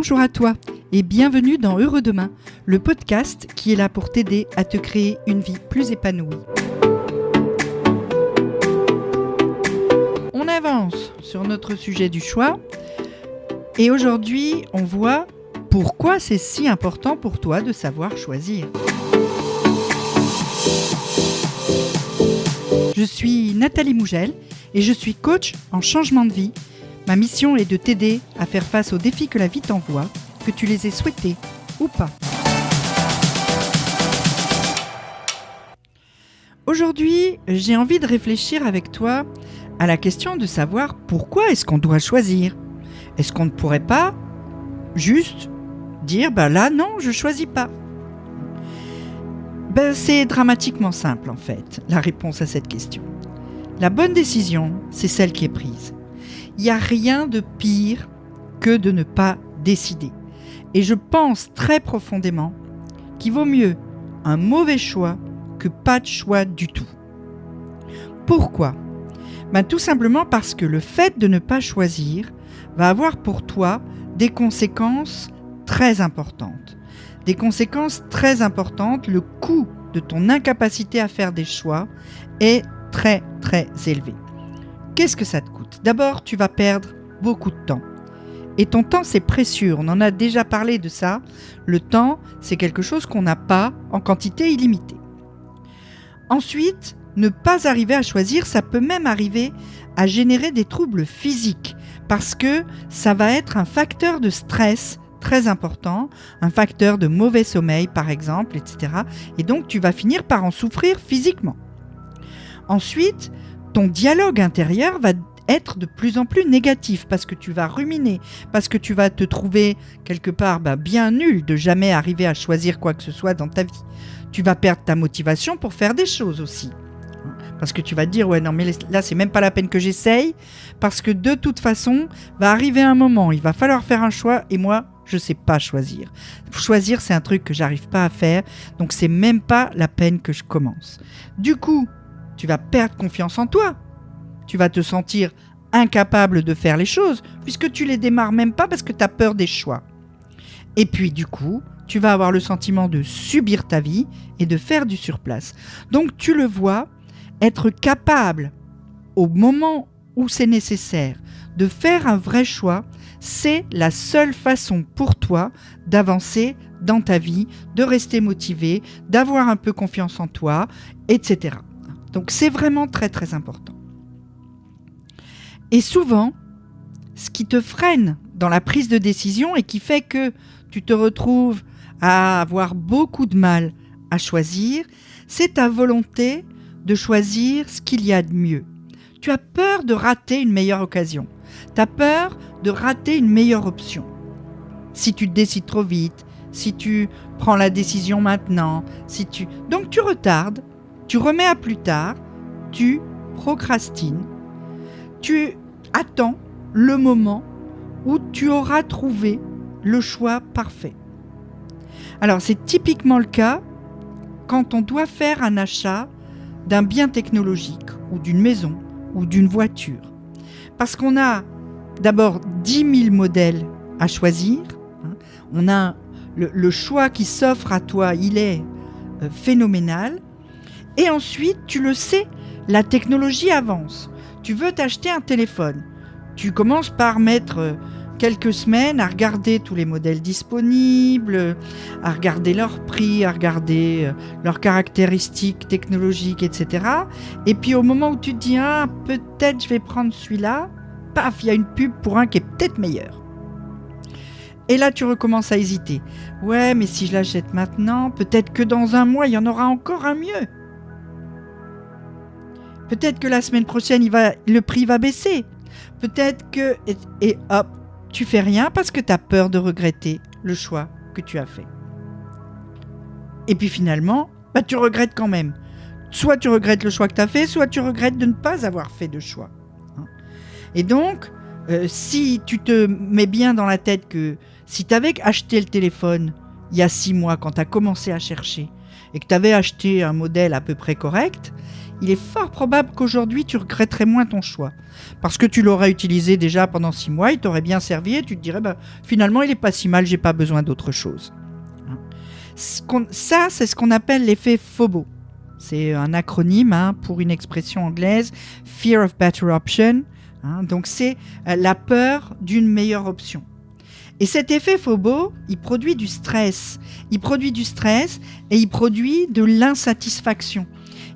Bonjour à toi et bienvenue dans Heureux Demain, le podcast qui est là pour t'aider à te créer une vie plus épanouie. On avance sur notre sujet du choix et aujourd'hui on voit pourquoi c'est si important pour toi de savoir choisir. Je suis Nathalie Mougel et je suis coach en changement de vie. Ma mission est de t'aider à faire face aux défis que la vie t'envoie, que tu les aies souhaités ou pas. Aujourd'hui, j'ai envie de réfléchir avec toi à la question de savoir pourquoi est-ce qu'on doit choisir. Est-ce qu'on ne pourrait pas juste dire là non, je choisis pas. C'est dramatiquement simple en fait, la réponse à cette question. La bonne décision, c'est celle qui est prise. Il n'y a rien de pire que de ne pas décider. Et je pense très profondément qu'il vaut mieux un mauvais choix que pas de choix du tout. Pourquoi ? Tout simplement parce que le fait de ne pas choisir va avoir pour toi des conséquences très importantes. Des conséquences très importantes, le coût de ton incapacité à faire des choix est très très élevé. Qu'est-ce que ça te coûte ? D'abord, tu vas perdre beaucoup de temps. Et ton temps, c'est précieux. On en a déjà parlé de ça. Le temps, c'est quelque chose qu'on n'a pas en quantité illimitée. Ensuite, ne pas arriver à choisir, ça peut même arriver à générer des troubles physiques parce que ça va être un facteur de stress très important, un facteur de mauvais sommeil par exemple, etc. Et donc, tu vas finir par en souffrir physiquement. Ensuite, ton dialogue intérieur va être de plus en plus négatif parce que tu vas ruminer, parce que tu vas te trouver quelque part bien nul de jamais arriver à choisir quoi que ce soit dans ta vie. Tu vas perdre ta motivation pour faire des choses aussi. Parce que tu vas te dire, ouais non mais là c'est même pas la peine que j'essaye parce que de toute façon va arriver un moment, il va falloir faire un choix et moi je sais pas choisir. Choisir c'est un truc que j'arrive pas à faire donc c'est même pas la peine que je commence. Du coup, tu vas perdre confiance en toi. Tu vas te sentir incapable de faire les choses puisque tu les démarres même pas parce que tu as peur des choix. Et puis du coup, tu vas avoir le sentiment de subir ta vie et de faire du surplace. Donc tu le vois, être capable au moment où c'est nécessaire de faire un vrai choix, c'est la seule façon pour toi d'avancer dans ta vie, de rester motivé, d'avoir un peu confiance en toi, etc. Donc c'est vraiment très très important. Et souvent, ce qui te freine dans la prise de décision et qui fait que tu te retrouves à avoir beaucoup de mal à choisir, c'est ta volonté de choisir ce qu'il y a de mieux. Tu as peur de rater une meilleure occasion. Tu as peur de rater une meilleure option. Si tu te décides trop vite, si tu prends la décision maintenant, donc tu retardes, tu remets à plus tard, tu procrastines, tu attends le moment où tu auras trouvé le choix parfait. Alors c'est typiquement le cas quand on doit faire un achat d'un bien technologique ou d'une maison ou d'une voiture. Parce qu'on a d'abord 10 000 modèles à choisir. On a le choix qui s'offre à toi, il est phénoménal. Et ensuite, tu le sais, la technologie avance. Tu veux t'acheter un téléphone. Tu commences par mettre quelques semaines à regarder tous les modèles disponibles, à regarder leur prix, à regarder leurs caractéristiques technologiques, etc. Et puis au moment où tu te dis « peut-être je vais prendre celui-là », paf, il y a une pub pour un qui est peut-être meilleur. Et là, tu recommences à hésiter. « Ouais, mais si je l'achète maintenant, peut-être que dans un mois, il y en aura encore un mieux. Peut-être que la semaine prochaine, le prix va baisser. Peut-être que... » Et hop, tu fais rien parce que tu as peur de regretter le choix que tu as fait. Et puis finalement, tu regrettes quand même. Soit tu regrettes le choix que tu as fait, soit tu regrettes de ne pas avoir fait de choix. Et donc, si tu te mets bien dans la tête que si tu avais acheté le téléphone il y a 6 mois quand tu as commencé à chercher et que tu avais acheté un modèle à peu près correct, il est fort probable qu'aujourd'hui tu regretterais moins ton choix. Parce que tu l'aurais utilisé déjà pendant 6 mois, il t'aurait bien servi et tu te dirais finalement il n'est pas si mal, j'ai pas besoin d'autre chose. Ça, c'est ce qu'on appelle l'effet FOBO. C'est un acronyme pour une expression anglaise, Fear of Better Option. Donc c'est la peur d'une meilleure option. Et cet effet FOBO, il produit du stress. Il produit du stress et il produit de l'insatisfaction.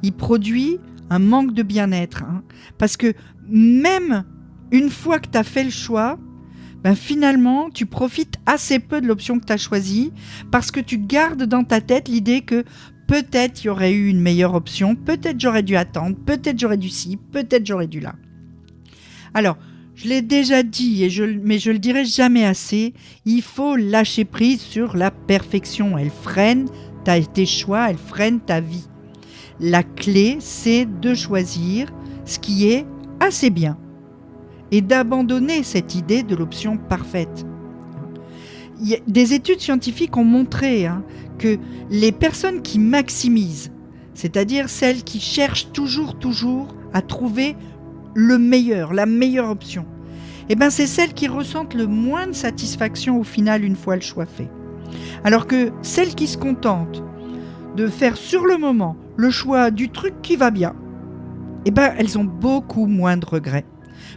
Il produit un manque de bien-être. Parce que même une fois que tu as fait le choix, finalement, tu profites assez peu de l'option que tu as choisie parce que tu gardes dans ta tête l'idée que peut-être il y aurait eu une meilleure option, peut-être j'aurais dû attendre, peut-être j'aurais dû ci, peut-être j'aurais dû là. Alors, je l'ai déjà dit, mais je le dirai jamais assez, il faut lâcher prise sur la perfection. Elle freine tes choix, elle freine ta vie. La clé, c'est de choisir ce qui est assez bien et d'abandonner cette idée de l'option parfaite. Des études scientifiques ont montré que les personnes qui maximisent, c'est-à-dire celles qui cherchent toujours à trouver le meilleur, la meilleure option, c'est celles qui ressentent le moins de satisfaction au final une fois le choix fait. Alors que celles qui se contentent de faire sur le moment le choix du truc qui va bien, elles ont beaucoup moins de regrets.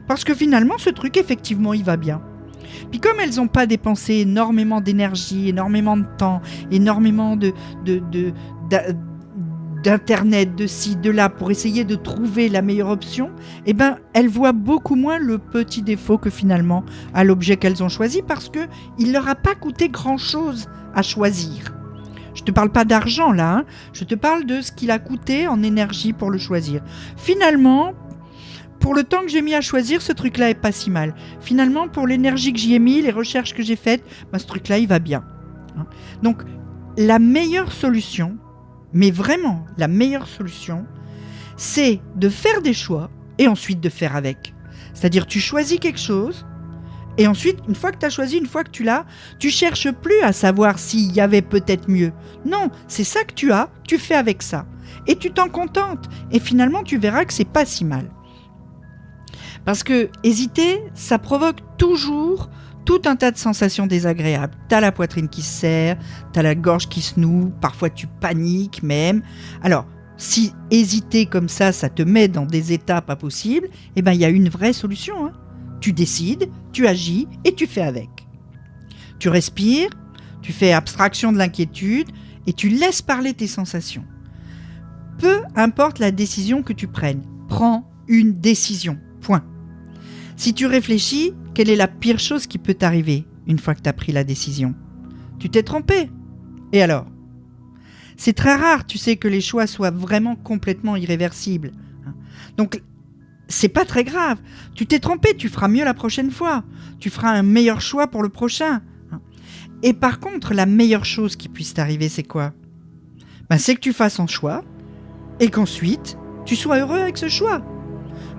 Parce que finalement, ce truc, effectivement, il va bien. Puis comme elles n'ont pas dépensé énormément d'énergie, énormément de temps, énormément d'internet, de ci, de là, pour essayer de trouver la meilleure option, elles voient beaucoup moins le petit défaut que finalement à l'objet qu'elles ont choisi parce qu'il ne leur a pas coûté grand-chose à choisir. Je ne te parle pas d'argent là, je te parle de ce qu'il a coûté en énergie pour le choisir. Finalement, pour le temps que j'ai mis à choisir, ce truc-là est pas si mal. Finalement, pour l'énergie que j'y ai mis, les recherches que j'ai faites, ce truc-là, il va bien. Donc, la meilleure solution, mais vraiment la meilleure solution, c'est de faire des choix et ensuite de faire avec. C'est-à-dire, tu choisis quelque chose et ensuite, une fois que tu as choisi, une fois que tu l'as, tu cherches plus à savoir s'il y avait peut-être mieux. Non, c'est ça que tu as, tu fais avec ça. Et tu t'en contentes. Et finalement, tu verras que c'est pas si mal. Parce que hésiter, ça provoque toujours tout un tas de sensations désagréables. T'as la poitrine qui se serre, t'as la gorge qui se noue, parfois tu paniques même. Alors, si hésiter comme ça te met dans des états pas possibles, il y a une vraie solution. Tu décides, tu agis et tu fais avec. Tu respires, tu fais abstraction de l'inquiétude et tu laisses parler tes sensations. Peu importe la décision que tu prennes, prends une décision. Point. Si tu réfléchis, quelle est la pire chose qui peut t'arriver une fois que tu as pris la décision ? Tu t'es trompé. Et alors ? C'est très rare, tu sais, que les choix soient vraiment complètement irréversibles. Donc, c'est pas très grave. Tu t'es trompé, tu feras mieux la prochaine fois. Tu feras un meilleur choix pour le prochain. Et par contre, la meilleure chose qui puisse t'arriver, c'est quoi ? C'est que tu fasses un choix et qu'ensuite, tu sois heureux avec ce choix.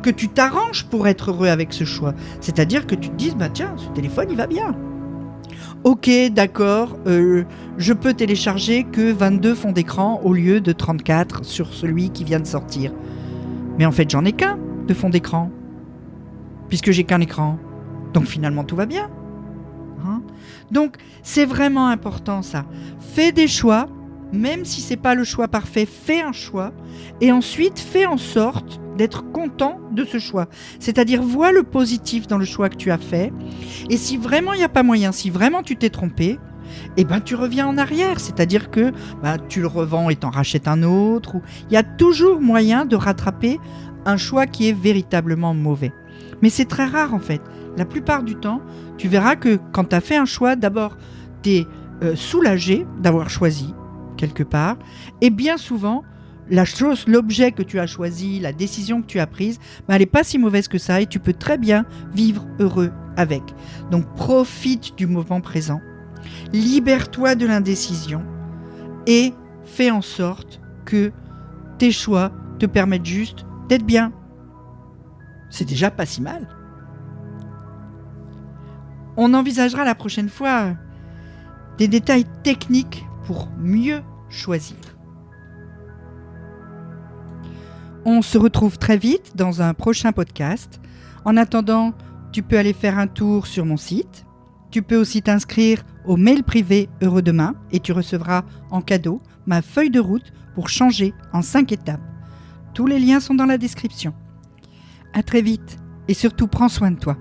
Que tu t'arranges pour être heureux avec ce choix. C'est-à-dire que tu te dises, tiens, ce téléphone, il va bien. Ok, d'accord, je peux télécharger que 22 fonds d'écran au lieu de 34 sur celui qui vient de sortir. Mais en fait, j'en ai qu'un de fond d'écran, puisque j'ai qu'un écran. Donc finalement, tout va bien. Donc, c'est vraiment important ça. Fais des choix, même si c'est pas le choix parfait, fais un choix, et ensuite fais en sorte d'être content de ce choix. C'est-à-dire, vois le positif dans le choix que tu as fait, et si vraiment il n'y a pas moyen, si vraiment tu t'es trompé, tu reviens en arrière, c'est-à-dire que tu le revends et t'en rachètes un autre, ou il y a toujours moyen de rattraper un choix qui est véritablement mauvais. Mais c'est très rare en fait. La plupart du temps, tu verras que quand tu as fait un choix, d'abord, tu es soulagé d'avoir choisi quelque part, et bien souvent, l'objet que tu as choisi, la décision que tu as prise, elle n'est pas si mauvaise que ça et tu peux très bien vivre heureux avec. Donc profite du moment présent, libère-toi de l'indécision et fais en sorte que tes choix te permettent juste d'être bien. C'est déjà pas si mal. On envisagera la prochaine fois des détails techniques pour mieux choisir. On se retrouve très vite dans un prochain podcast. En attendant, tu peux aller faire un tour sur mon site. Tu peux aussi t'inscrire au mail privé Heureux Demain et tu recevras en cadeau ma feuille de route pour changer en 5 étapes. Tous les liens sont dans la description. À très vite et surtout prends soin de toi.